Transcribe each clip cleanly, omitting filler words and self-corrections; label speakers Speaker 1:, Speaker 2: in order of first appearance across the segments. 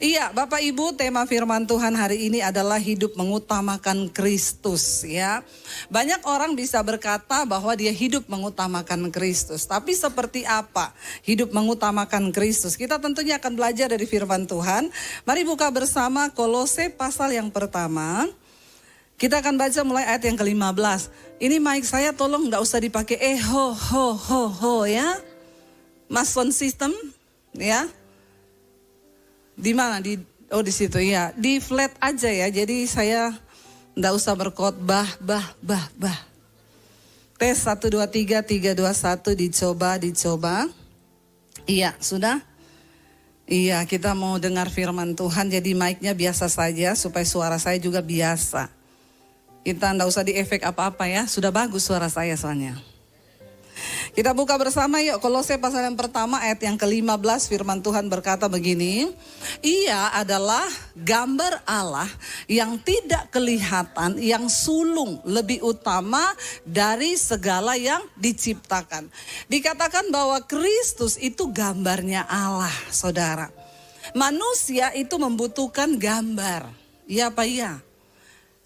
Speaker 1: Iya, Bapak Ibu, tema firman Tuhan hari ini adalah hidup mengutamakan Kristus ya. Banyak orang bisa berkata bahwa dia hidup mengutamakan Kristus. Tapi seperti apa hidup mengutamakan Kristus? Kita tentunya akan belajar dari firman Tuhan. Mari buka bersama Kolose pasal yang pertama. Kita akan baca mulai ayat yang ke-15. Ini mic saya tolong nggak usah dipakai ho ya. Mas sound system ya. Di mana? Di situ ya. Di flat aja ya. Jadi saya enggak usah berkhotbah bah. Tes 1 2 3 3 2 1 dicoba. Iya, sudah? Iya, kita mau dengar firman Tuhan. Jadi mic-nya biasa saja supaya suara saya juga biasa. Kita enggak usah di efek apa-apa ya. Sudah bagus suara saya soalnya. Kita buka bersama yuk Kolose pasal yang pertama ayat yang ke-15, firman Tuhan berkata begini. Ia adalah gambar Allah yang tidak kelihatan, yang sulung, lebih utama dari segala yang diciptakan. Dikatakan bahwa Kristus itu gambarnya Allah, saudara. Manusia itu membutuhkan gambar. Iya apa iya?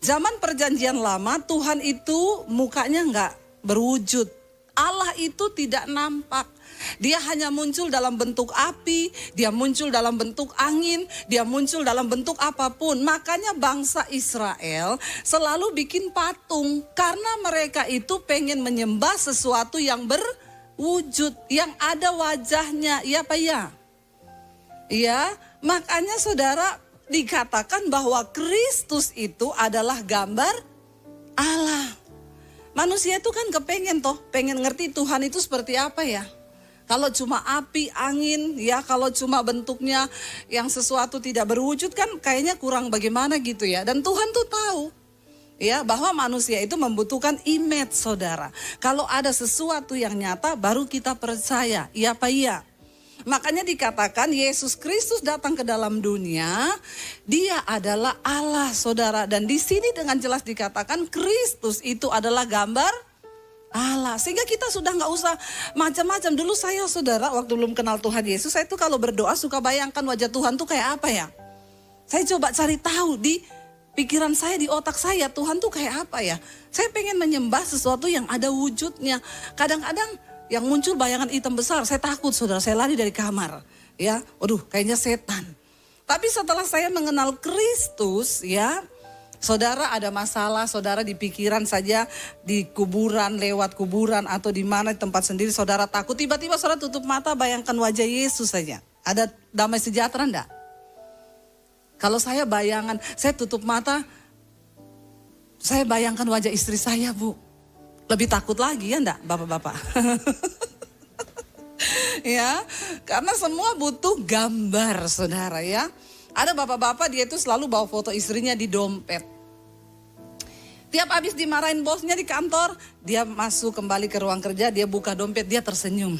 Speaker 1: Zaman perjanjian lama Tuhan itu mukanya enggak berwujud. Allah itu tidak nampak. Dia hanya muncul dalam bentuk api, dia muncul dalam bentuk angin, dia muncul dalam bentuk apapun. Makanya bangsa Israel selalu bikin patung karena mereka itu pengen menyembah sesuatu yang berwujud, yang ada wajahnya. Iya apa ya? Iya, makanya saudara dikatakan bahwa Kristus itu adalah gambar Allah. Manusia itu kan pengen ngerti Tuhan itu seperti apa ya. Kalau cuma api, angin, ya kalau cuma bentuknya yang sesuatu tidak berwujud kan kayaknya kurang bagaimana gitu ya. Dan Tuhan tuh tahu ya bahwa manusia itu membutuhkan image, saudara. Kalau ada sesuatu yang nyata baru kita percaya, iya apa iya. Makanya dikatakan Yesus Kristus datang ke dalam dunia, dia adalah Allah, saudara. Dan di sini dengan jelas dikatakan Kristus itu adalah gambar Allah. Sehingga kita sudah nggak usah macam-macam. Dulu saya, saudara, waktu belum kenal Tuhan Yesus, saya itu kalau berdoa suka bayangkan wajah Tuhan tuh kayak apa ya. Saya coba cari tahu di pikiran saya, di otak saya, Tuhan tuh kayak apa ya. Saya pengen menyembah sesuatu yang ada wujudnya. Kadang-kadang yang muncul bayangan hitam besar, saya takut, saudara, saya lari dari kamar. Ya, waduh, kayaknya setan. Tapi setelah saya mengenal Kristus, ya, saudara ada masalah, saudara di pikiran saja, di kuburan, lewat kuburan atau di mana tempat sendiri, saudara takut. Tiba-tiba saudara tutup mata, bayangkan wajah Yesus saja. Ada damai sejahtera enggak? Kalau saya bayangan, saya tutup mata, saya bayangkan wajah istri saya, Bu. Lebih takut lagi ya enggak bapak-bapak? Ya, karena semua butuh gambar, saudara ya. Ada bapak-bapak dia itu selalu bawa foto istrinya di dompet. Tiap habis dimarahin bosnya di kantor, dia masuk kembali ke ruang kerja, dia buka dompet, dia tersenyum.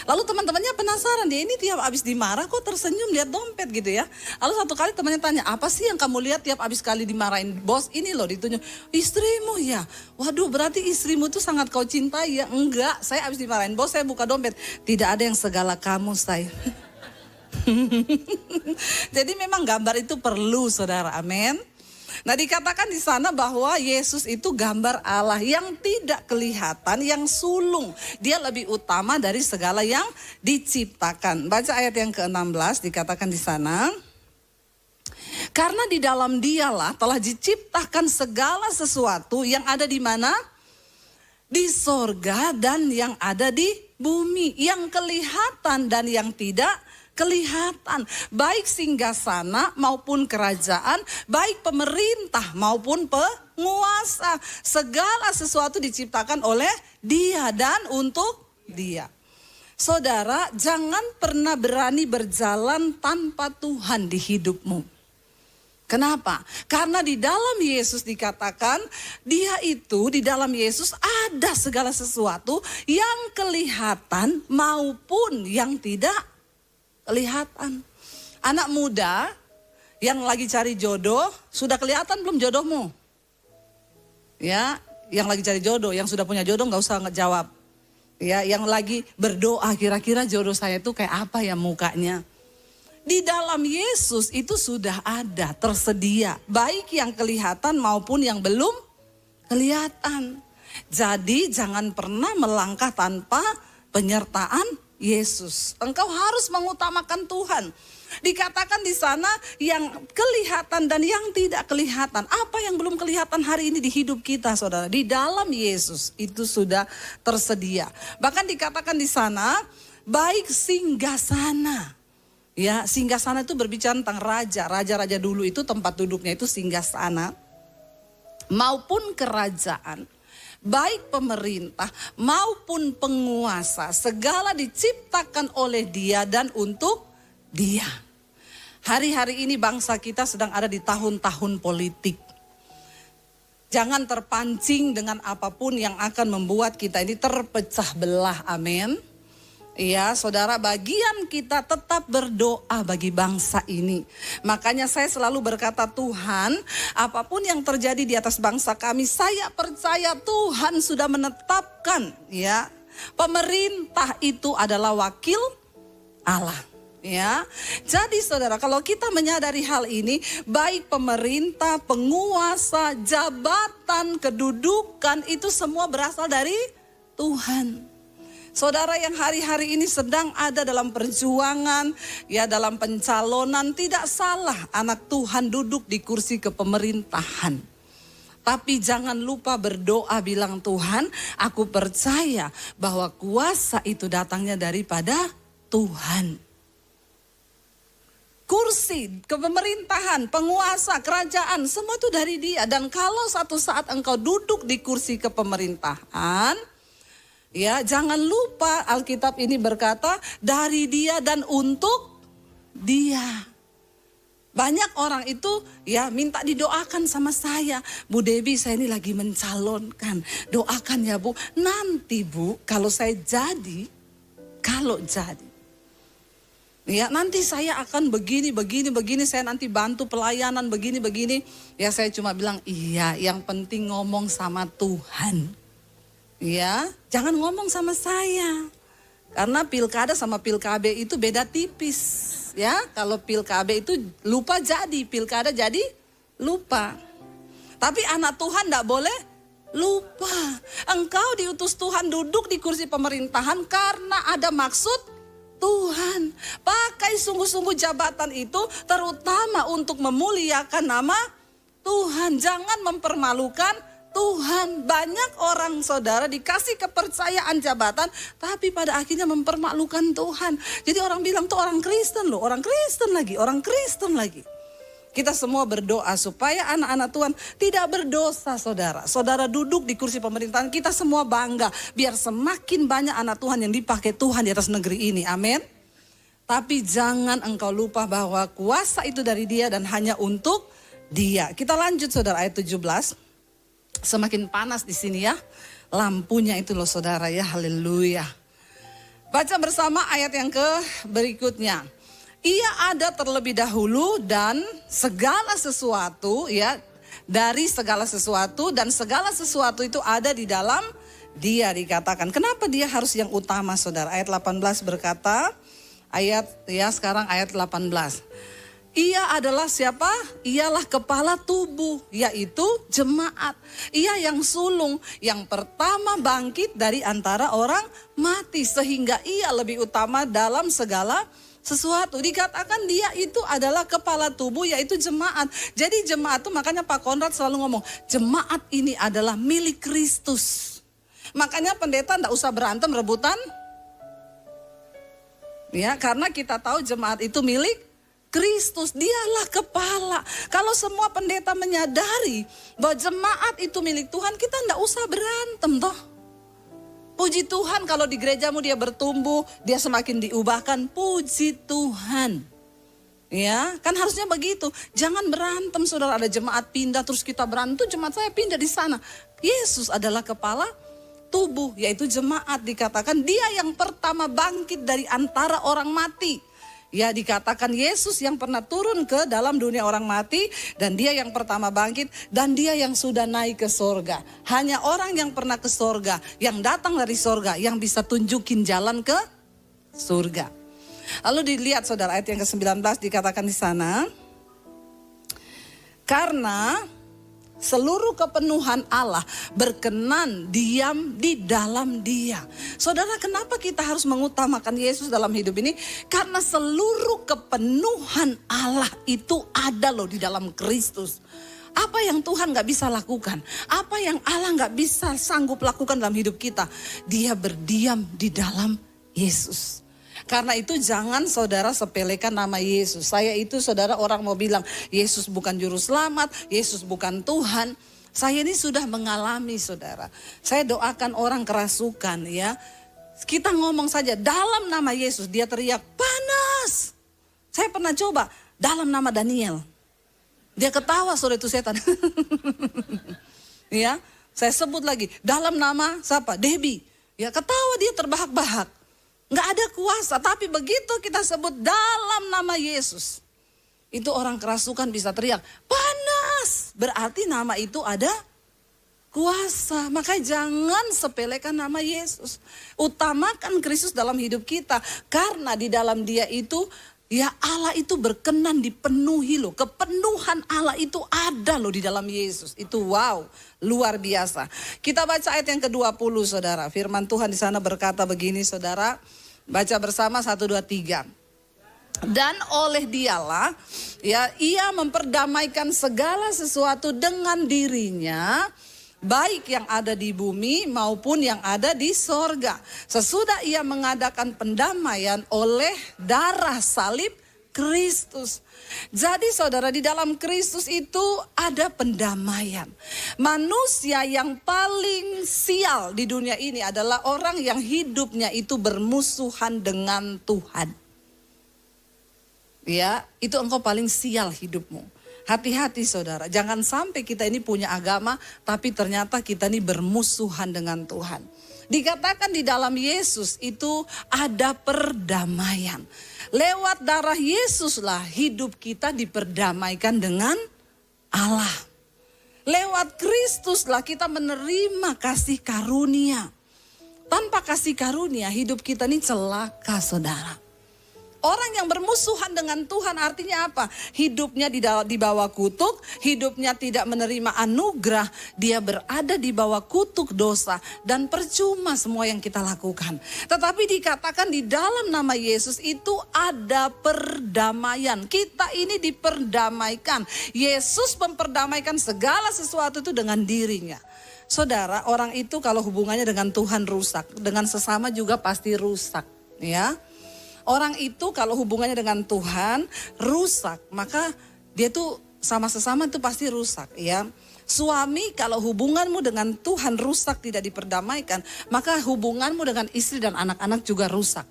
Speaker 1: Lalu teman-temannya penasaran, dia ini tiap habis dimarah kok tersenyum lihat dompet gitu ya. Lalu satu kali temannya tanya, apa sih yang kamu lihat tiap habis kali dimarahin bos? Ini loh ditunjuk, istrimu ya. Waduh, berarti istrimu tuh sangat kau cintai ya. Enggak, saya habis dimarahin bos, saya buka dompet. Tidak ada yang segala kamu, saya. Jadi memang gambar itu perlu, saudara, amin. Nah, dikatakan di sana bahwa Yesus itu gambar Allah yang tidak kelihatan, yang sulung. Dia lebih utama dari segala yang diciptakan. Baca ayat yang ke-16, dikatakan di sana. Karena di dalam dialah telah diciptakan segala sesuatu yang ada di mana? Di sorga dan yang ada di bumi. Yang kelihatan dan yang tidak kelihatan, baik singgasana maupun kerajaan, baik pemerintah maupun penguasa. Segala sesuatu diciptakan oleh Dia dan untuk Dia. Saudara, jangan pernah berani berjalan tanpa Tuhan di hidupmu. Kenapa? Karena di dalam Yesus dikatakan, Dia itu di dalam Yesus ada segala sesuatu yang kelihatan maupun yang tidak kelihatan. Anak muda yang lagi cari jodoh, sudah kelihatan belum jodohmu? Ya, yang lagi cari jodoh, yang sudah punya jodoh nggak usah ngejawab. Ya, yang lagi berdoa kira-kira jodoh saya itu kayak apa ya mukanya. Di dalam Yesus itu sudah ada, tersedia. Baik yang kelihatan maupun yang belum kelihatan. Jadi jangan pernah melangkah tanpa penyertaan Yesus. Engkau harus mengutamakan Tuhan. Dikatakan di sana yang kelihatan dan yang tidak kelihatan. Apa yang belum kelihatan hari ini di hidup kita, saudara? Di dalam Yesus itu sudah tersedia. Bahkan dikatakan di sana, baik singgasana. Ya, singgasana itu berbicara tentang raja. Raja-raja dulu itu tempat duduknya itu singgasana. Maupun kerajaan. Baik pemerintah maupun penguasa. Segala diciptakan oleh Dia dan untuk Dia. Hari-hari ini bangsa kita sedang ada di tahun-tahun politik. Jangan terpancing dengan apapun yang akan membuat kita ini terpecah belah. Amin. Iya, saudara, bagian kita tetap berdoa bagi bangsa ini. Makanya saya selalu berkata, Tuhan, apapun yang terjadi di atas bangsa kami, saya percaya Tuhan sudah menetapkan, ya, pemerintah itu adalah wakil Allah. Ya, jadi saudara, kalau kita menyadari hal ini, baik pemerintah, penguasa, jabatan, kedudukan, itu semua berasal dari Tuhan. Saudara yang hari-hari ini sedang ada dalam perjuangan, ya dalam pencalonan, tidak salah anak Tuhan duduk di kursi kepemerintahan. Tapi jangan lupa berdoa, bilang Tuhan, aku percaya bahwa kuasa itu datangnya daripada Tuhan. Kursi, kepemerintahan, penguasa, kerajaan, semua itu dari Dia. Dan kalau satu saat engkau duduk di kursi kepemerintahan, ya, jangan lupa Alkitab ini berkata dari Dia dan untuk Dia. Banyak orang itu ya minta didoakan sama saya. Bu Debbie, saya ini lagi mencalonkan. Doakan ya Bu. Nanti Bu, kalau saya jadi, ya nanti saya akan begini, saya nanti bantu pelayanan begini. Ya saya cuma bilang iya, yang penting ngomong sama Tuhan. Ya, jangan ngomong sama saya. Karena pilkada sama pilkab itu beda tipis. Ya, kalau pilkab itu lupa jadi, pilkada jadi lupa. Tapi anak Tuhan tidak boleh lupa. Engkau diutus Tuhan duduk di kursi pemerintahan karena ada maksud Tuhan. Pakai sungguh-sungguh jabatan itu terutama untuk memuliakan nama Tuhan. Jangan mempermalukan Tuhan. Banyak orang, saudara, dikasih kepercayaan jabatan, tapi pada akhirnya mempermalukan Tuhan. Jadi orang bilang tuh orang Kristen loh, orang Kristen lagi. Kita semua berdoa supaya anak-anak Tuhan tidak berdosa, saudara. Saudara duduk di kursi pemerintahan, kita semua bangga. Biar semakin banyak anak Tuhan yang dipakai Tuhan di atas negeri ini, amin. Tapi jangan engkau lupa bahwa kuasa itu dari Dia dan hanya untuk Dia. Kita lanjut, saudara, ayat 17. Semakin panas di sini ya, lampunya itu loh saudara ya, haleluya. Baca bersama ayat yang berikutnya. Ia ada terlebih dahulu dan segala sesuatu, ya, dari segala sesuatu, dan segala sesuatu itu ada di dalam Dia, dikatakan. Kenapa Dia harus yang utama, saudara? Ayat 18 berkata, sekarang ayat 18. Ia adalah siapa? Ialah kepala tubuh, yaitu jemaat. Ia yang sulung, yang pertama bangkit dari antara orang mati, sehingga Ia lebih utama dalam segala sesuatu. Dikatakan Dia itu adalah kepala tubuh, yaitu jemaat. Jadi jemaat itu, makanya Pak Konrad selalu ngomong, jemaat ini adalah milik Kristus. Makanya pendeta enggak usah berantem rebutan. Ya, karena kita tahu jemaat itu milik Kristus, Dialah kepala. Kalau semua pendeta menyadari bahwa jemaat itu milik Tuhan, kita enggak usah berantem toh. Puji Tuhan kalau di gerejamu dia bertumbuh, dia semakin diubahkan, puji Tuhan. Ya, kan harusnya begitu. Jangan berantem, saudara. Ada jemaat pindah terus kita berantem, jemaat saya pindah di sana. Yesus adalah kepala tubuh, yaitu jemaat. Dikatakan Dia yang pertama bangkit dari antara orang mati. Ya, dikatakan Yesus yang pernah turun ke dalam dunia orang mati, dan Dia yang pertama bangkit, dan Dia yang sudah naik ke sorga. Hanya orang yang pernah ke sorga, yang datang dari sorga, yang bisa tunjukin jalan ke surga. Lalu dilihat saudara ayat yang ke-19 dikatakan di sana. Karena seluruh kepenuhan Allah berkenan diam di dalam Dia. Saudara, kenapa kita harus mengutamakan Yesus dalam hidup ini? Karena seluruh kepenuhan Allah itu ada loh di dalam Kristus. Apa yang Tuhan gak bisa lakukan? Apa yang Allah gak bisa sanggup lakukan dalam hidup kita? Dia berdiam di dalam Yesus. Karena itu jangan saudara sepelekan nama Yesus. Saya itu saudara orang mau bilang Yesus bukan juru selamat, Yesus bukan Tuhan. Saya ini sudah mengalami saudara. Saya doakan orang kerasukan ya. Kita ngomong saja dalam nama Yesus dia teriak panas. Saya pernah coba dalam nama Daniel. Dia ketawa saudara itu setan. Ya, saya sebut lagi dalam nama siapa? Debbie. Ya ketawa dia terbahak-bahak. Nggak ada kuasa, tapi begitu kita sebut dalam nama Yesus. Itu orang kerasukan bisa teriak, panas. Berarti nama itu ada kuasa. Makanya jangan sepelekan nama Yesus. Utamakan Kristus dalam hidup kita. Karena di dalam Dia itu, ya Allah itu berkenan dipenuhi loh. Kepenuhan Allah itu ada loh di dalam Yesus. Itu wow, luar biasa. Kita baca ayat yang ke-20 saudara. Firman Tuhan di sana berkata begini saudara. Baca bersama 1, 2, 3. Dan oleh Dialah ya ia memperdamaikan segala sesuatu dengan dirinya. Baik yang ada di bumi maupun yang ada di sorga. Sesudah ia mengadakan pendamaian oleh darah salib Kristus. Jadi saudara di dalam Kristus itu ada pendamaian. Manusia yang paling sial di dunia ini adalah orang yang hidupnya itu bermusuhan dengan Tuhan. Ya, itu engkau paling sial hidupmu. Hati-hati saudara, jangan sampai kita ini punya agama tapi ternyata kita ini bermusuhan dengan Tuhan. Dikatakan di dalam Yesus itu ada perdamaian. Lewat darah Yesuslah hidup kita diperdamaikan dengan Allah. Lewat Kristuslah kita menerima kasih karunia. Tanpa kasih karunia hidup kita ini celaka saudara. Orang yang bermusuhan dengan Tuhan artinya apa? Hidupnya di bawah kutuk, hidupnya tidak menerima anugerah, dia berada di bawah kutuk dosa dan percuma semua yang kita lakukan. Tetapi dikatakan di dalam nama Yesus itu ada perdamaian. Kita ini diperdamaikan. Yesus memperdamaikan segala sesuatu itu dengan dirinya. Saudara, orang itu kalau hubungannya dengan Tuhan rusak, dengan sesama juga pasti rusak, ya. Orang itu kalau hubungannya dengan Tuhan rusak, maka dia tuh sama sesama itu pasti rusak ya. Suami kalau hubunganmu dengan Tuhan rusak tidak diperdamaikan, maka hubunganmu dengan istri dan anak-anak juga rusak.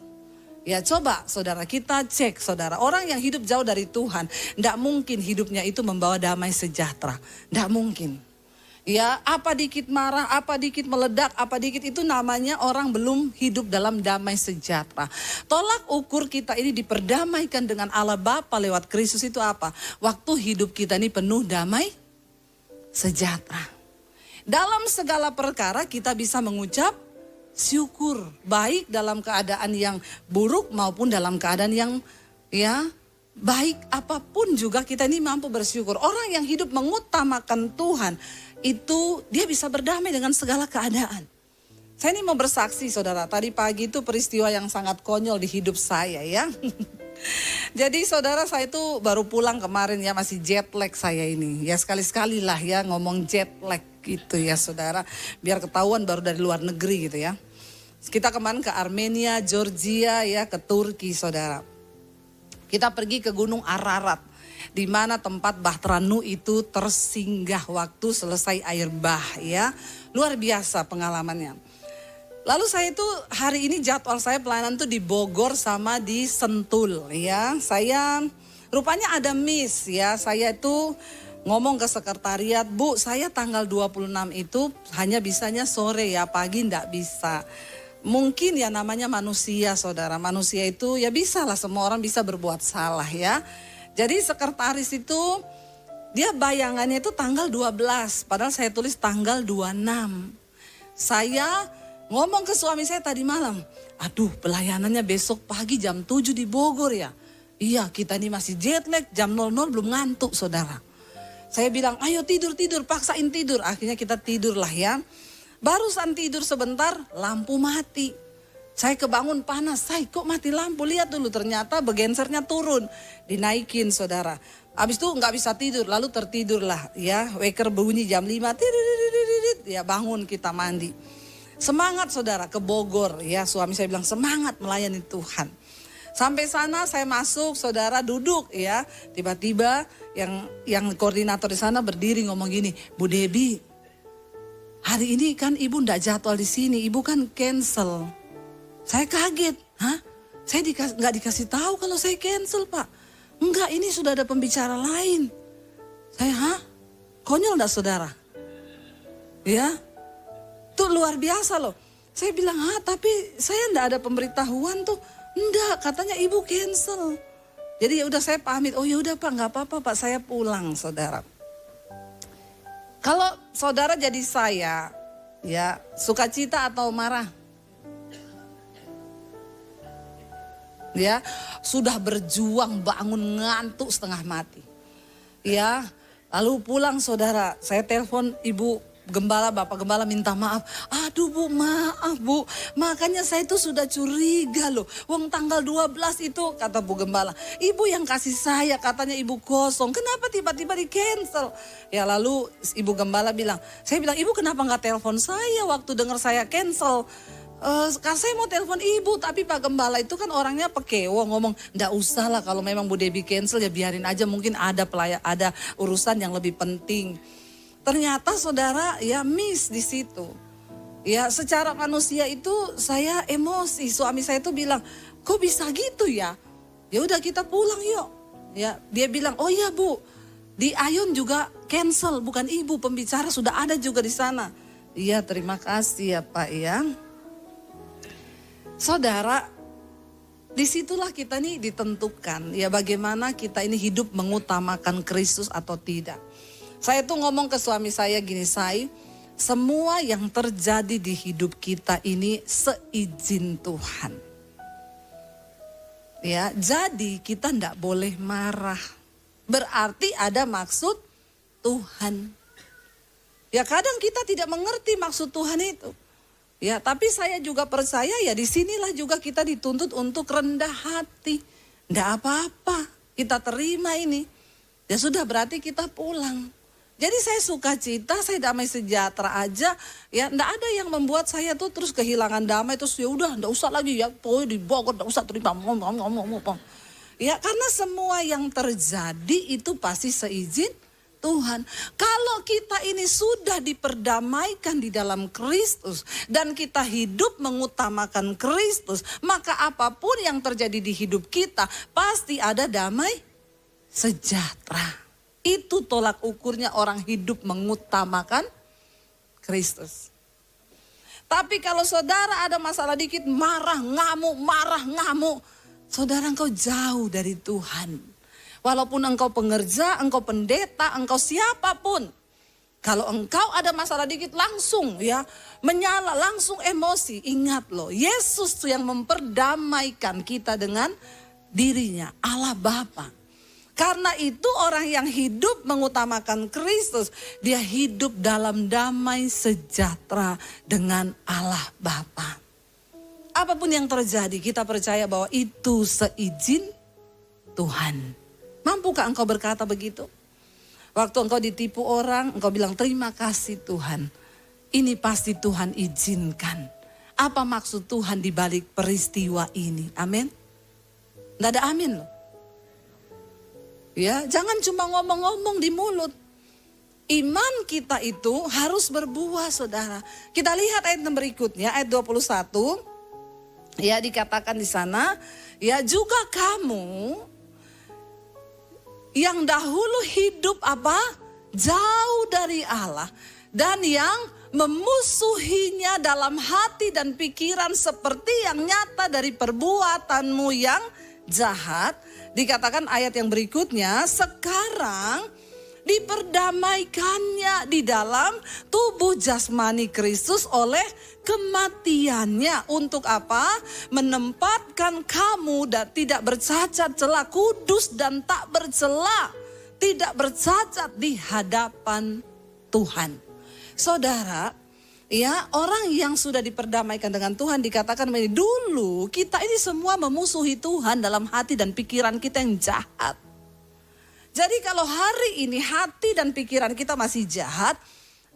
Speaker 1: Ya coba saudara kita cek saudara, orang yang hidup jauh dari Tuhan, tidak mungkin hidupnya itu membawa damai sejahtera, tidak mungkin. Ya, apa dikit marah, apa dikit meledak, apa dikit itu namanya orang belum hidup dalam damai sejahtera. Tolak ukur kita ini diperdamaikan dengan Allah Bapa lewat Kristus itu apa? Waktu hidup kita ini penuh damai sejahtera. Dalam segala perkara kita bisa mengucap syukur. Baik dalam keadaan yang buruk maupun dalam keadaan yang ya baik apapun juga kita ini mampu bersyukur. Orang yang hidup mengutamakan Tuhan itu dia bisa berdamai dengan segala keadaan. Saya ini mau bersaksi saudara, tadi pagi itu peristiwa yang sangat konyol di hidup saya ya. Jadi saudara saya itu baru pulang kemarin ya, masih jet lag saya ini. Ya sekali-sekali lah ya ngomong jet lag gitu ya saudara. Biar ketahuan baru dari luar negeri gitu ya. Kita kemarin ke Armenia, Georgia ya, ke Turki saudara. Kita pergi ke Gunung Ararat. Di mana tempat Bahtera Nuh itu tersinggah waktu selesai air bah ya. Luar biasa pengalamannya. Lalu saya itu hari ini jadwal saya pelayanan tuh di Bogor sama di Sentul ya. Saya rupanya ada miss ya. Saya itu ngomong ke sekretariat, Bu saya tanggal 26 itu hanya bisanya sore ya, pagi enggak bisa. Mungkin ya namanya manusia saudara. Manusia itu ya bisa lah, semua orang bisa berbuat salah ya. Jadi sekretaris itu dia bayangannya itu tanggal 12, padahal saya tulis tanggal 26. Saya Ngomong ke suami saya tadi malam, aduh pelayanannya besok pagi jam 7 di Bogor ya. Iya, kita ini masih jet lag, jam 00 belum ngantuk saudara. Saya bilang, ayo tidur, paksain tidur. Akhirnya kita tidur lah ya. Barusan tidur sebentar, lampu mati. Saya kebangun panas, saya kok mati lampu, lihat dulu ternyata begensernya turun. Dinaikin saudara. Habis itu nggak bisa tidur, lalu tertidurlah ya. Waker bunyi jam 5, ya bangun kita mandi. Semangat saudara ke Bogor ya, suami saya bilang semangat melayani Tuhan. Sampai sana saya masuk, saudara duduk ya. Tiba-tiba yang koordinator di sana berdiri ngomong gini, Bu Debbie, hari ini kan ibu ndak jadwal di sini, ibu kan cancel. Saya kaget, hah? Saya nggak dikasih tahu kalau saya cancel pak. Enggak, ini sudah ada pembicara lain. Saya, hah? Konyol ndak saudara? Ya, itu luar biasa loh. Saya bilang, hah? Tapi saya ndak ada pemberitahuan tuh. Enggak, katanya ibu cancel. Jadi ya udah saya pamit. Oh ya udah pak, nggak apa-apa pak, saya pulang saudara. Kalau saudara jadi saya, ya sukacita atau marah? Ya, sudah berjuang bangun ngantuk setengah mati. Ya, lalu pulang saudara, saya telepon ibu gembala, bapak gembala minta maaf. Aduh bu, maaf bu, makanya saya itu sudah curiga loh. Wong tanggal 12 itu kata bu gembala, ibu yang kasih saya katanya ibu kosong, kenapa tiba-tiba di cancel? Ya lalu ibu gembala bilang, saya bilang ibu kenapa nggak telepon saya waktu dengar saya cancel? Saya mau telepon ibu, tapi Pak Gembala itu kan orangnya pekewo, ngomong ndak usah lah kalau memang Bu Debbie cancel ya biarin aja, mungkin ada urusan yang lebih penting. Ternyata saudara ya miss di situ. Ya secara manusia itu saya emosi, suami saya itu bilang kok bisa gitu ya? Ya udah kita pulang yuk. Ya dia bilang oh iya Bu, di Ayun juga cancel, bukan ibu pembicara sudah ada juga di sana. Iya terima kasih ya Pak ya. Saudara, disitulah kita nih ditentukan ya bagaimana kita ini hidup mengutamakan Kristus atau tidak. Saya tuh ngomong ke suami saya gini, semua yang terjadi di hidup kita ini seizin Tuhan. Ya, jadi kita ndak boleh marah. Berarti ada maksud Tuhan. Ya kadang kita tidak mengerti maksud Tuhan itu. Ya, tapi saya juga percaya ya disinilah juga kita dituntut untuk rendah hati. Nggak apa-apa, kita terima ini. Ya sudah berarti kita pulang. Jadi saya sukacita, saya damai sejahtera aja. Ya, nggak ada yang membuat saya tuh terus kehilangan damai. Terus ya udah, nggak usah lagi ya, pokoknya di Bogor nggak usah terima. Ya, karena semua yang terjadi itu pasti seizin Tuhan. Kalau kita ini sudah diperdamaikan di dalam Kristus dan kita hidup mengutamakan Kristus, maka apapun yang terjadi di hidup kita pasti ada damai sejahtera. Itu tolak ukurnya orang hidup mengutamakan Kristus. Tapi kalau saudara ada masalah dikit marah ngamuk, saudara engkau jauh dari Tuhan. Walaupun engkau pengerja, engkau pendeta, engkau siapapun. Kalau engkau ada masalah dikit langsung ya menyala, langsung emosi. Ingat loh, Yesus yang memperdamaikan kita dengan dirinya, Allah Bapa. Karena itu orang yang hidup mengutamakan Kristus, dia hidup dalam damai sejahtera dengan Allah Bapa. Apapun yang terjadi, kita percaya bahwa itu seizin Tuhan. Mampukah engkau berkata begitu? Waktu engkau ditipu orang, engkau bilang terima kasih Tuhan. Ini pasti Tuhan izinkan. Apa maksud Tuhan di balik peristiwa ini? Amin. Nggak ada amin loh. Ya, jangan cuma ngomong-ngomong di mulut. Iman kita itu harus berbuah saudara. Kita lihat ayat yang berikutnya, ayat 21. Ya dikatakan di sana, ya juga kamu yang dahulu hidup apa? Jauh dari Allah. Dan yang memusuhinya dalam hati dan pikiran seperti yang nyata dari perbuatanmu yang jahat. Dikatakan ayat yang berikutnya, sekarang Diperdamaikannya di dalam tubuh jasmani Kristus oleh kematiannya. Untuk apa? Menempatkan kamu dan tidak bercacat celah, kudus dan tak bercela, tidak bercacat di hadapan Tuhan. Saudara, ya, orang yang sudah diperdamaikan dengan Tuhan dikatakan begini, dulu kita ini semua memusuhi Tuhan dalam hati dan pikiran kita yang jahat. Jadi kalau hari ini hati dan pikiran kita masih jahat,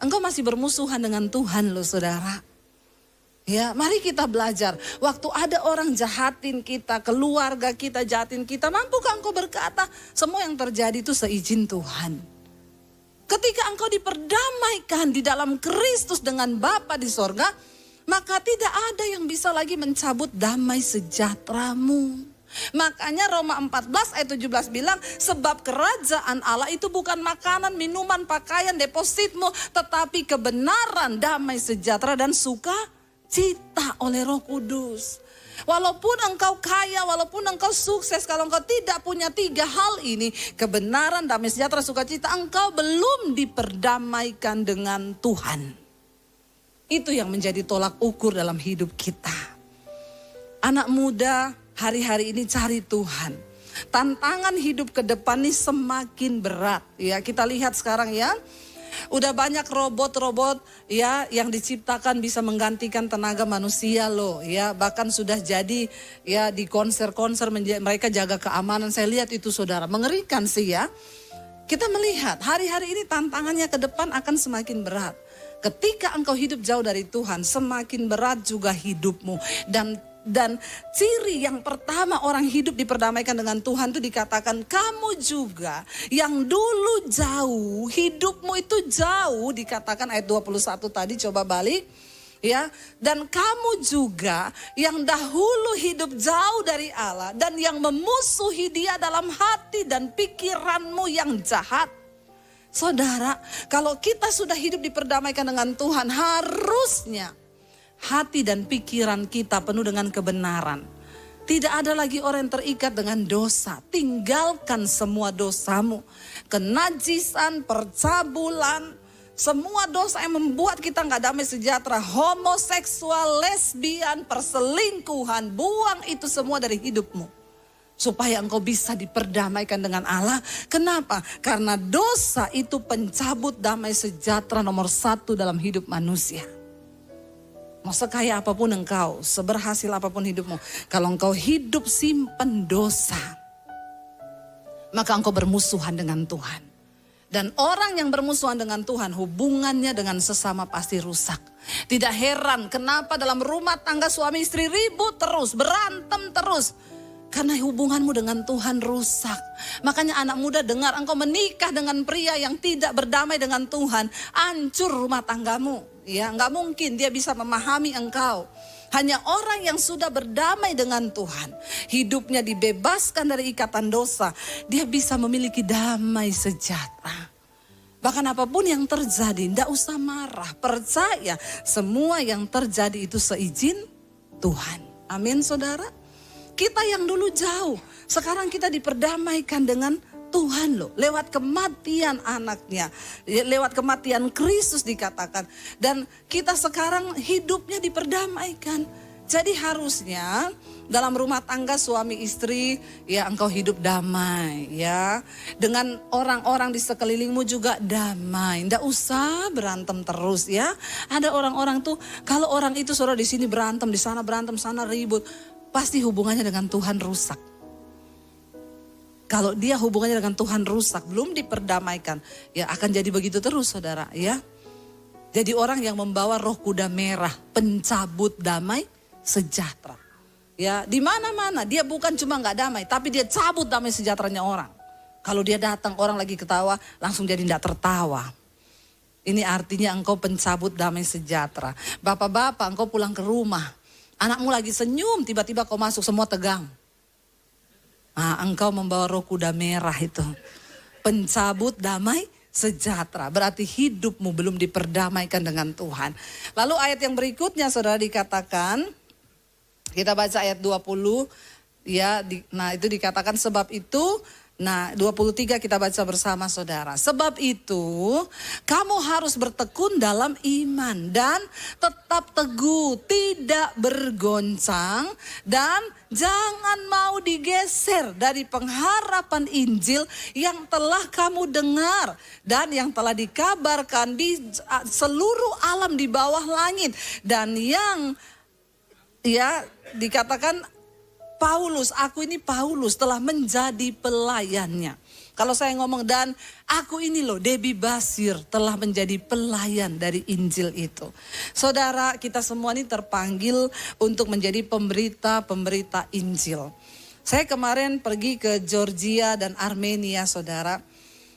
Speaker 1: engkau masih bermusuhan dengan Tuhan loh saudara. Ya, mari kita belajar. Waktu ada orang jahatin kita, keluarga kita jahatin kita, mampukah engkau berkata semua yang terjadi itu seizin Tuhan? Ketika engkau diperdamaikan di dalam Kristus dengan Bapa di sorga, maka tidak ada yang bisa lagi mencabut damai sejahteramu. Makanya Roma 14 ayat 17 bilang, sebab kerajaan Allah itu bukan makanan, minuman, pakaian, depositmu, tetapi kebenaran, damai sejahtera dan sukacita oleh Roh Kudus. Walaupun engkau kaya, walaupun engkau sukses, kalau engkau tidak punya tiga hal ini, kebenaran, damai sejahtera, sukacita, engkau belum diperdamaikan dengan Tuhan. Itu yang menjadi tolak ukur dalam hidup kita. Anak muda, hari-hari ini cari Tuhan. Tantangan hidup ke depan ini semakin berat. Ya, kita lihat sekarang ya. Udah banyak robot-robot ya yang diciptakan bisa menggantikan tenaga manusia loh ya. Bahkan sudah jadi ya di konser-konser mereka jaga keamanan. Saya lihat itu saudara, mengerikan sih ya. Kita melihat hari-hari ini tantangannya ke depan akan semakin berat. Ketika engkau hidup jauh dari Tuhan, semakin berat juga hidupmu. Dan ciri yang pertama orang hidup diperdamaikan dengan Tuhan itu dikatakan kamu juga yang dulu jauh, hidupmu itu jauh, dikatakan ayat 21 tadi, coba balik ya. Dan kamu juga yang dahulu hidup jauh dari Allah dan yang memusuhi Dia dalam hati dan pikiranmu yang jahat. Saudara, kalau kita sudah hidup diperdamaikan dengan Tuhan, harusnya hati dan pikiran kita penuh dengan kebenaran. Tidak ada lagi orang yang terikat dengan dosa. Tinggalkan semua dosamu. Kenajisan, percabulan, semua dosa yang membuat kita gak damai sejahtera. Homoseksual, lesbian, perselingkuhan. Buang itu semua dari hidupmu. Supaya engkau bisa diperdamaikan dengan Allah. Kenapa? Karena dosa itu pencabut damai sejahtera nomor 1 dalam hidup manusia. Mau sekaya apapun engkau, seberhasil apapun hidupmu, kalau engkau hidup simpen dosa, maka engkau bermusuhan dengan Tuhan. Dan orang yang bermusuhan dengan Tuhan, hubungannya dengan sesama pasti rusak. Tidak heran kenapa dalam rumah tangga suami istri ribut terus, berantem terus. Karena hubunganmu dengan Tuhan rusak. Makanya anak muda dengar, engkau menikah dengan pria yang tidak berdamai dengan Tuhan, hancur rumah tanggamu. Ya, nggak mungkin dia bisa memahami engkau. Hanya orang yang sudah berdamai dengan Tuhan, hidupnya dibebaskan dari ikatan dosa, dia bisa memiliki damai sejahtera. Bahkan apapun yang terjadi, tidak usah marah, percaya semua yang terjadi itu seizin Tuhan. Amin saudara. Kita yang dulu jauh, sekarang kita diperdamaikan dengan Tuhan loh. Lewat kematian anaknya, lewat kematian Kristus dikatakan. Dan kita sekarang hidupnya diperdamaikan. Jadi harusnya dalam rumah tangga suami istri ya engkau hidup damai ya. Dengan orang-orang di sekelilingmu juga damai. Nggak usah berantem terus ya. Ada orang-orang tuh kalau orang itu saudara di sini berantem, di sana berantem, sana ribut. Pasti hubungannya dengan Tuhan rusak. Kalau dia hubungannya dengan Tuhan rusak, belum diperdamaikan, ya akan jadi begitu terus saudara ya. Jadi orang yang membawa roh kuda merah, pencabut damai sejahtera. Ya di mana-mana dia bukan cuma nggak damai, tapi dia cabut damai sejahteranya orang. Kalau dia datang orang lagi ketawa, langsung jadi tidak tertawa. Ini artinya engkau pencabut damai sejahtera. Bapak-bapak engkau pulang ke rumah, anakmu lagi senyum, tiba-tiba kau masuk semua tegang. Nah, engkau membawa roh kuda merah itu. Pencabut damai sejahtera. Berarti hidupmu belum diperdamaikan dengan Tuhan. Lalu ayat yang berikutnya saudara dikatakan. Kita baca ayat 20. Ya, nah itu dikatakan sebab itu Nah 23 kita baca bersama saudara. Sebab itu kamu harus bertekun dalam iman dan tetap teguh, tidak bergoncang dan jangan mau digeser dari pengharapan Injil yang telah kamu dengar dan yang telah dikabarkan di seluruh alam di bawah langit. Dan yang dikatakan Paulus, aku ini Paulus telah menjadi pelayannya. Kalau saya ngomong dan aku ini loh Debbie Basir telah menjadi pelayan dari Injil itu. Saudara, kita semua ini terpanggil untuk menjadi pemberita Injil. Saya kemarin pergi ke Georgia dan Armenia saudara.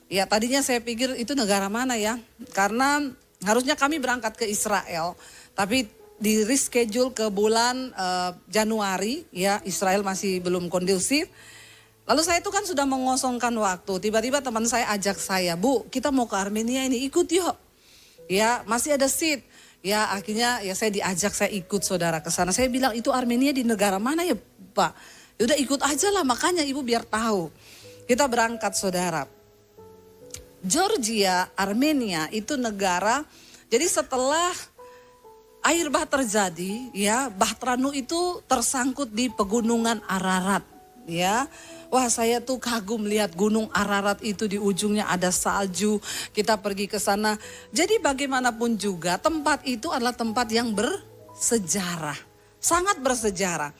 Speaker 1: Ya tadinya saya pikir itu negara mana ya. Karena harusnya kami berangkat ke Israel. Tapi di reschedule ke bulan Januari, ya Israel masih belum kondusif. Lalu saya itu kan sudah mengosongkan waktu. Tiba-tiba teman saya ajak saya, Bu, kita mau ke Armenia ini, ikut yuk. Ya masih ada seat. Ya akhirnya ya saya diajak, saya ikut saudara ke sana. Saya bilang itu Armenia di negara mana ya Pak? Yaudah ikut aja lah, makanya ibu biar tahu. Kita berangkat saudara. Georgia, Armenia itu negara, jadi setelah air bah terjadi, ya Bahtera Nuh itu tersangkut di pegunungan Ararat, ya. Wah saya tuh kagum lihat gunung Ararat itu di ujungnya ada salju. Kita pergi ke sana. Jadi bagaimanapun juga tempat itu adalah tempat yang bersejarah, sangat bersejarah.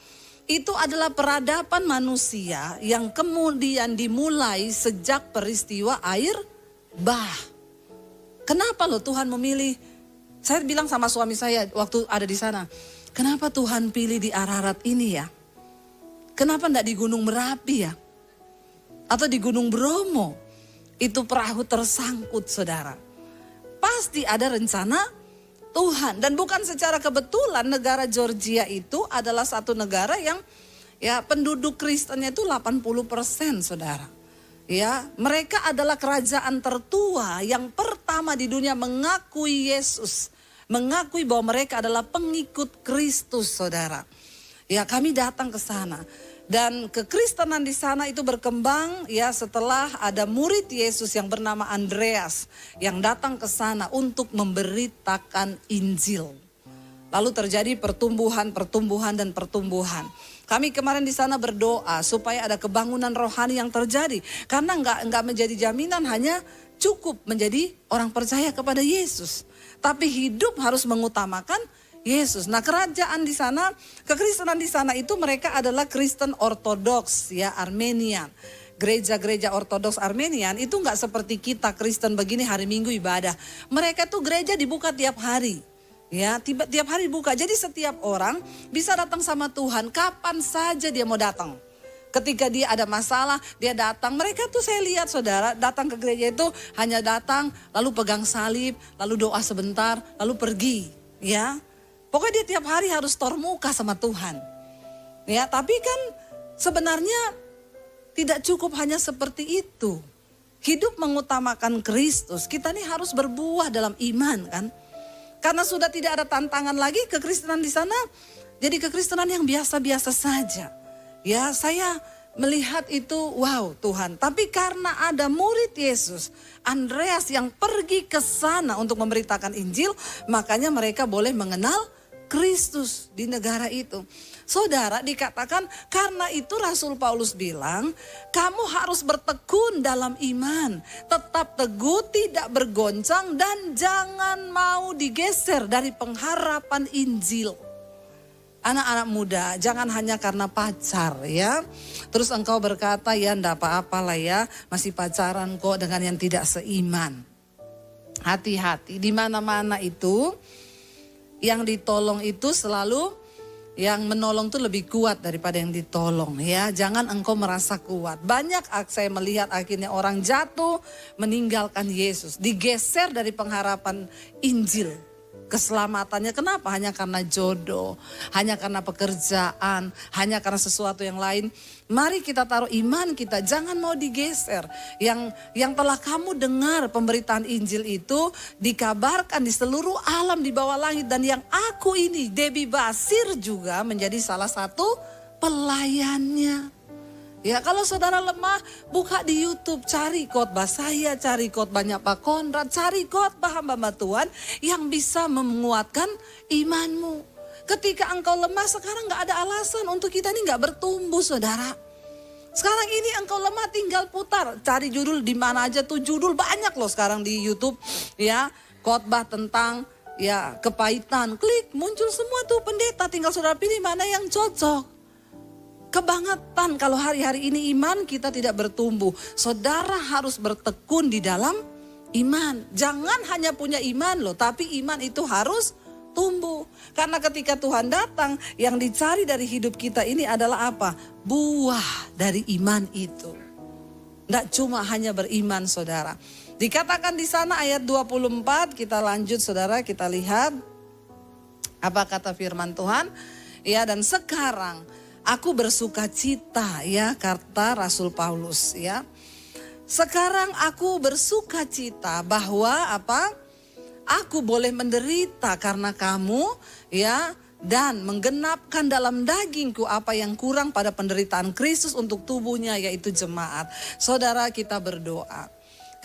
Speaker 1: Itu adalah peradaban manusia yang kemudian dimulai sejak peristiwa air bah. Kenapa loh Tuhan memilih? Saya bilang sama suami saya waktu ada di sana, kenapa Tuhan pilih di Ararat ini ya? Kenapa enggak di Gunung Merapi ya? Atau di Gunung Bromo? Itu perahu tersangkut saudara. Pasti ada rencana Tuhan. Dan bukan secara kebetulan negara Georgia itu adalah satu negara yang ya penduduk Kristennya itu 80% saudara. Ya, mereka adalah kerajaan tertua yang pertama di dunia mengakui Yesus. Mengakui bahwa mereka adalah pengikut Kristus, saudara. Ya, kami datang ke sana. Dan kekristenan di sana itu berkembang ya setelah ada murid Yesus yang bernama Andreas yang datang ke sana untuk memberitakan Injil. Lalu terjadi pertumbuhan dan pertumbuhan. Kami kemarin di sana berdoa supaya ada kebangunan rohani yang terjadi. Karena enggak menjadi jaminan hanya cukup menjadi orang percaya kepada Yesus. Tapi hidup harus mengutamakan Yesus. Nah kerajaan di sana, kekristenan di sana itu mereka adalah Kristen Ortodoks ya Armenian. Gereja-gereja Ortodoks Armenian itu enggak seperti kita Kristen begini hari Minggu ibadah. Mereka tuh gereja dibuka tiap hari. Ya, tiap hari buka. Jadi setiap orang bisa datang sama Tuhan kapan saja dia mau datang. Ketika dia ada masalah, dia datang. Mereka tuh saya lihat saudara, datang ke gereja itu hanya datang, lalu pegang salib, lalu doa sebentar, lalu pergi. Ya, pokoknya dia tiap hari harus tor muka sama Tuhan. Ya, tapi kan sebenarnya tidak cukup hanya seperti itu. Hidup mengutamakan Kristus, kita nih harus berbuah dalam iman kan. Karena sudah tidak ada tantangan lagi kekristenan di sana. Jadi kekristenan yang biasa-biasa saja. Ya saya melihat itu wow Tuhan. Tapi karena ada murid Yesus, Andreas yang pergi ke sana untuk memberitakan Injil. Makanya mereka boleh mengenal Kristus di negara itu. Saudara dikatakan karena itu Rasul Paulus bilang kamu harus bertekun dalam iman. Tetap teguh, tidak bergoncang dan jangan mau digeser dari pengharapan Injil. Anak-anak muda jangan hanya karena pacar ya. Terus engkau berkata ya enggak apa-apa lah ya. Masih pacaran kok dengan yang tidak seiman. Hati-hati di mana-mana itu. Yang ditolong itu selalu yang menolong itu lebih kuat daripada yang ditolong ya. Jangan engkau merasa kuat. Banyak saya melihat akhirnya orang jatuh meninggalkan Yesus. Digeser dari pengharapan Injil. Keselamatannya kenapa? Hanya karena jodoh, hanya karena pekerjaan, hanya karena sesuatu yang lain. Mari kita taruh iman kita, jangan mau digeser. Yang telah kamu dengar pemberitaan Injil itu dikabarkan di seluruh alam di bawah langit. Dan yang aku ini, Debbie Basir juga menjadi salah satu pelayannya. Ya, kalau saudara lemah, buka di YouTube, cari khotbah saya, cari khotbahnya Pak Konrad, cari khotbah hamba Tuhan yang bisa menguatkan imanmu. Ketika engkau lemah, sekarang gak ada alasan untuk kita ini gak bertumbuh, saudara. Sekarang ini engkau lemah, tinggal putar, cari judul di mana aja tuh, judul banyak loh sekarang di YouTube, ya, khotbah tentang ya kepahitan, klik muncul semua tuh pendeta, tinggal saudara pilih mana yang cocok. Kebangetan kalau hari-hari ini iman kita tidak bertumbuh. Saudara harus bertekun di dalam iman. Jangan hanya punya iman loh, tapi iman itu harus tumbuh. Karena ketika Tuhan datang, yang dicari dari hidup kita ini adalah apa? Buah dari iman itu. Tidak cuma hanya beriman, saudara. Dikatakan di sana ayat 24, kita lanjut saudara, kita lihat apa kata firman Tuhan. Ya, dan sekarang aku bersuka cita, ya, kata Rasul Paulus, ya. Sekarang aku bersuka cita bahwa apa? Aku boleh menderita karena kamu, ya, dan menggenapkan dalam dagingku apa yang kurang pada penderitaan Kristus untuk tubuhnya, yaitu jemaat. Saudara, kita berdoa.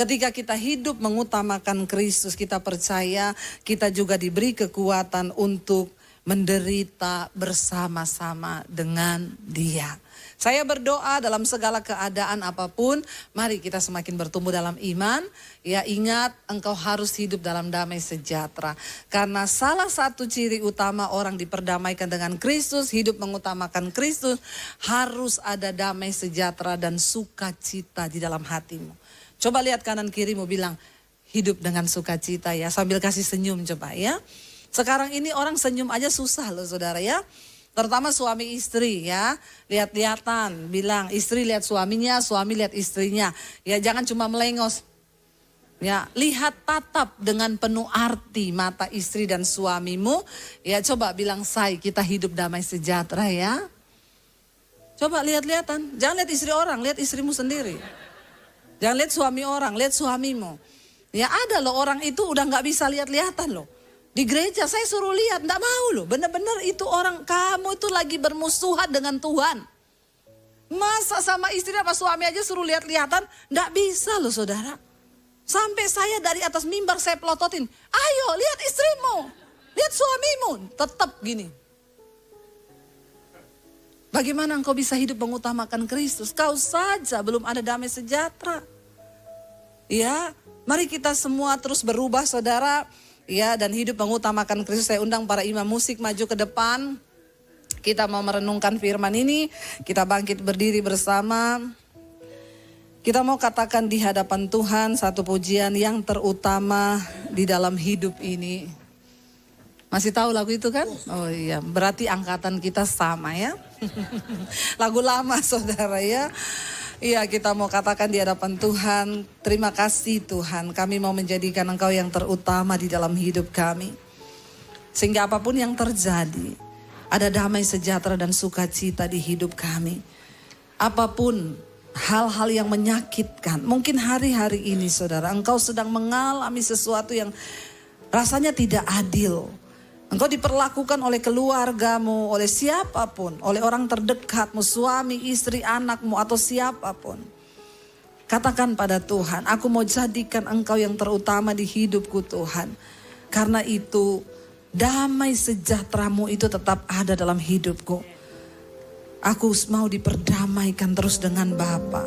Speaker 1: Ketika kita hidup mengutamakan Kristus, kita percaya kita juga diberi kekuatan untuk menderita bersama-sama dengan Dia. Saya berdoa dalam segala keadaan apapun, mari kita semakin bertumbuh dalam iman. Ya, ingat, engkau harus hidup dalam damai sejahtera. Karena salah satu ciri utama orang diperdamaikan dengan Kristus, hidup mengutamakan Kristus, harus ada damai sejahtera dan sukacita di dalam hatimu. Coba lihat kanan kirimu, bilang hidup dengan sukacita, ya, sambil kasih senyum coba, ya. Sekarang ini orang senyum aja susah loh, saudara, ya. Terutama suami istri, ya. Lihat-lihatan, bilang istri lihat suaminya, suami lihat istrinya. Ya, jangan cuma melengos. Ya, lihat tatap dengan penuh arti mata istri dan suamimu. Ya, coba bilang, say, kita hidup damai sejahtera, ya. Coba lihat-lihatan, jangan lihat istri orang, lihat istrimu sendiri. Jangan lihat suami orang, lihat suamimu. Ya, ada loh orang itu udah gak bisa lihat-lihatan loh. Di gereja saya suruh lihat, enggak mau loh. Benar-benar itu orang, kamu itu lagi bermusuhan dengan Tuhan. Masa sama istri apa suami aja suruh lihat-lihatan, enggak bisa loh, saudara. Sampai saya dari atas mimbar saya pelototin, ayo lihat istrimu, lihat suamimu. Tetap gini. Bagaimana engkau bisa hidup mengutamakan Kristus? Kau saja belum ada damai sejahtera. Ya, mari kita semua terus berubah, saudara. Ya, dan hidup mengutamakan Kristus. Saya undang para imam musik maju ke depan. Kita mau merenungkan firman ini. Kita bangkit berdiri bersama. Kita mau katakan di hadapan Tuhan satu pujian yang terutama di dalam hidup ini. Masih tahu lagu itu kan? Oh iya, berarti angkatan kita sama, ya. Lagu lama, saudara, ya. Iya, kita mau katakan di hadapan Tuhan, terima kasih Tuhan, kami mau menjadikan Engkau yang terutama di dalam hidup kami. Sehingga apapun yang terjadi, ada damai sejahtera dan sukacita di hidup kami. Apapun hal-hal yang menyakitkan, mungkin hari-hari ini saudara, engkau sedang mengalami sesuatu yang rasanya tidak adil. Engkau diperlakukan oleh keluargamu, oleh siapapun, oleh orang terdekatmu, suami, istri, anakmu, atau siapapun. Katakan pada Tuhan, aku mau jadikan Engkau yang terutama di hidupku Tuhan. Karena itu, damai sejahtera-Mu itu tetap ada dalam hidupku. Aku mau diperdamaikan terus dengan Bapa.